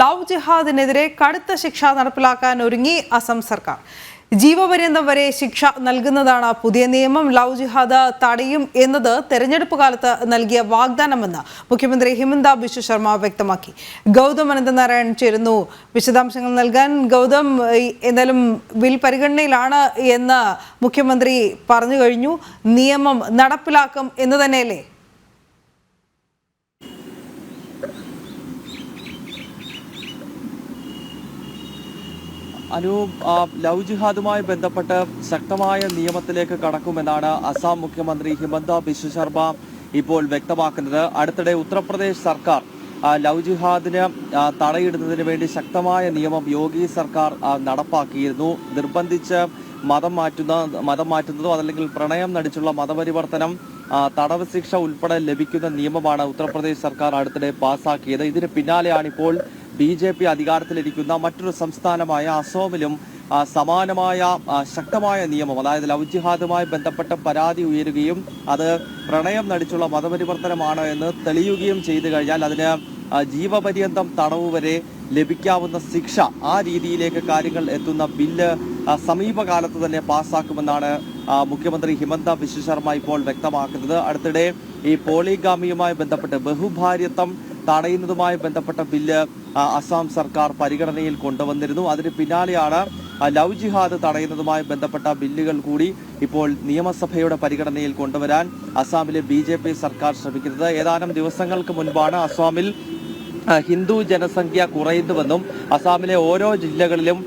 Love ജിഹാദിനെതിരെ കടുത്ത ശിക്ഷ നടപ്പിലാക്കാൻ ഒരുങ്ങി അസം സർക്കാർ. ജീവപര്യന്തം വരെ ശിക്ഷ നൽകുന്നതാണ് പുതിയ നിയമം. ലവ് ജിഹാദ് തടയും എന്നത് തെരഞ്ഞെടുപ്പ് കാലത്ത് നൽകിയ വാഗ്ദാനമെന്ന് മുഖ്യമന്ത്രി ഹിമന്ത ബിശ്വ ശർമ്മ വ്യക്തമാക്കി. ഗൗതം അനന്തനാരായൺ ചേരുന്നു വിശദാംശങ്ങൾ നൽകാൻ. ഗൗതം, എന്തായാലും ബിൽ പരിഗണനയിലാണ് എന്ന് മുഖ്യമന്ത്രി പറഞ്ഞു കഴിഞ്ഞു. നിയമം നടപ്പിലാക്കും എന്ന് തന്നെയല്ലേ? ലവ് ജിഹാദുമായി ബന്ധപ്പെട്ട് ശക്തമായ നിയമത്തിലേക്ക് കടക്കുമെന്നാണ് അസം മുഖ്യമന്ത്രി ഹിമന്ത ബിശ്വ ശർമ്മ ഇപ്പോൾ വ്യക്തമാക്കുന്നത്. അടുത്തിടെ ഉത്തർപ്രദേശ് സർക്കാർ ലവ് ജിഹാദിന് തടയിടുന്നതിന് വേണ്ടി ശക്തമായ നിയമം യോഗി സർക്കാർ നടപ്പാക്കിയിരുന്നു. നിർബന്ധിച്ച് മതം മാറ്റുന്നതോ അതല്ലെങ്കിൽ പ്രണയം നടിച്ചുള്ള മതപരിവർത്തനം, തടവ് ശിക്ഷ ഉൾപ്പെടെ ലഭിക്കുന്ന നിയമമാണ് ഉത്തർപ്രദേശ് സർക്കാർ അടുത്തിടെ പാസാക്കിയത്. ഇതിന് പിന്നാലെയാണ് ഇപ്പോൾ BJP അധികാരത്തിലിരിക്കുന്ന മറ്റൊരു സംസ്ഥാനമായ അസോമിലും സമാനമായ ശക്തമായ നിയമം, അതായത് ലവ് ജിഹാദുമായി ബന്ധപ്പെട്ട പരാതി ഉയരുകയും അത് പ്രണയം നടിച്ചുള്ള മതപരിവർത്തനമാണ് എന്ന് തെളിയുകയും ചെയ്തു കഴിഞ്ഞാൽ അതിന് ജീവപര്യന്തം തടവ് വരെ ലഭിക്കാവുന്ന ശിക്ഷ, ആ രീതിയിലേക്ക് കാര്യങ്ങൾ എത്തുന്ന ബില്ല് സമീപകാലത്ത് തന്നെ പാസ്സാക്കുമെന്നാണ് മുഖ്യമന്ത്രി ഹിമന്ത ബിശ്വ ശർമ്മ ഇപ്പോൾ വ്യക്തമാക്കുന്നത്. അടുത്തിടെ ഈ പോളിഗാമിയുമായി ബന്ധപ്പെട്ട് ബഹുഭാര്യത്വം തടയുന്നതുമായി ബന്ധപ്പെട്ട ബില്ല് അസം സർക്കാർ പരിഗണനയിൽ കൊണ്ടുവന്നിരുന്നു. അതിന് പിന്നാലെയാണ് ലവ് ജിഹാദ് തടയുന്നതുമായി ബന്ധപ്പെട്ട ബില്ലുകൾ കൂടി ഇപ്പോൾ നിയമസഭയുടെ പരിഗണനയിൽ കൊണ്ടുവരാൻ അസാമിലെ BJP സർക്കാർ ശ്രമിക്കുന്നത്. ഏതാനും ദിവസങ്ങൾക്ക് മുൻപാണ് അസാമിൽ ഹിന്ദു ജനസംഖ്യ കുറയുന്നുവെന്നും അസാമിലെ ഓരോ ജില്ലകളിലും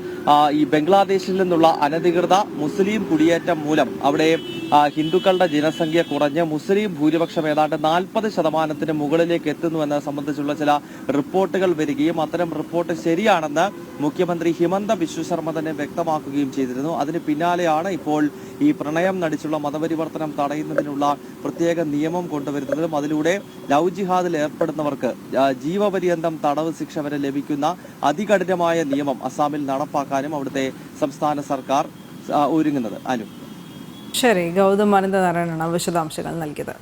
ഈ ബംഗ്ലാദേശിൽ നിന്നുള്ള അനധികൃത മുസ്ലിം കുടിയേറ്റം മൂലം അവിടെ ഹിന്ദുക്കളുടെ ജനസംഖ്യ കുറഞ്ഞ് മുസ്ലിം ഭൂരിപക്ഷം ഏതാണ്ട് 40% മുകളിലേക്ക് എത്തുന്നുവെന്നത് സംബന്ധിച്ചുള്ള ചില റിപ്പോർട്ടുകൾ വരികയും അത്തരം റിപ്പോർട്ട് ശരിയാണെന്ന് മുഖ്യമന്ത്രി ഹിമന്ത ബിശ്വ ശർമ്മ തന്നെ വ്യക്തമാക്കുകയും ചെയ്തിരുന്നു. അതിന് പിന്നാലെയാണ് ഇപ്പോൾ ഈ പ്രണയം നടിച്ചുള്ള മതപരിവർത്തനം തടയുന്നതിനുള്ള പ്രത്യേക നിയമം കൊണ്ടുവരുന്നതും അതിലൂടെ ലവ് ജിഹാദിൽ ഏർപ്പെടുന്നവർക്ക് ജീവപര്യന്തം തടവ് ശിക്ഷ വരെ ലഭിക്കുന്ന അതികഠിനമായ നിയമം അസാമിൽ നടപ്പാക്കാനും അവിടുത്തെ സംസ്ഥാന സർക്കാർ ഒരുങ്ങുന്നത്. ശരി, ഗൗതം അനന്തനാരായണനാണ് വിശദാംശങ്ങൾ നൽകിയത്.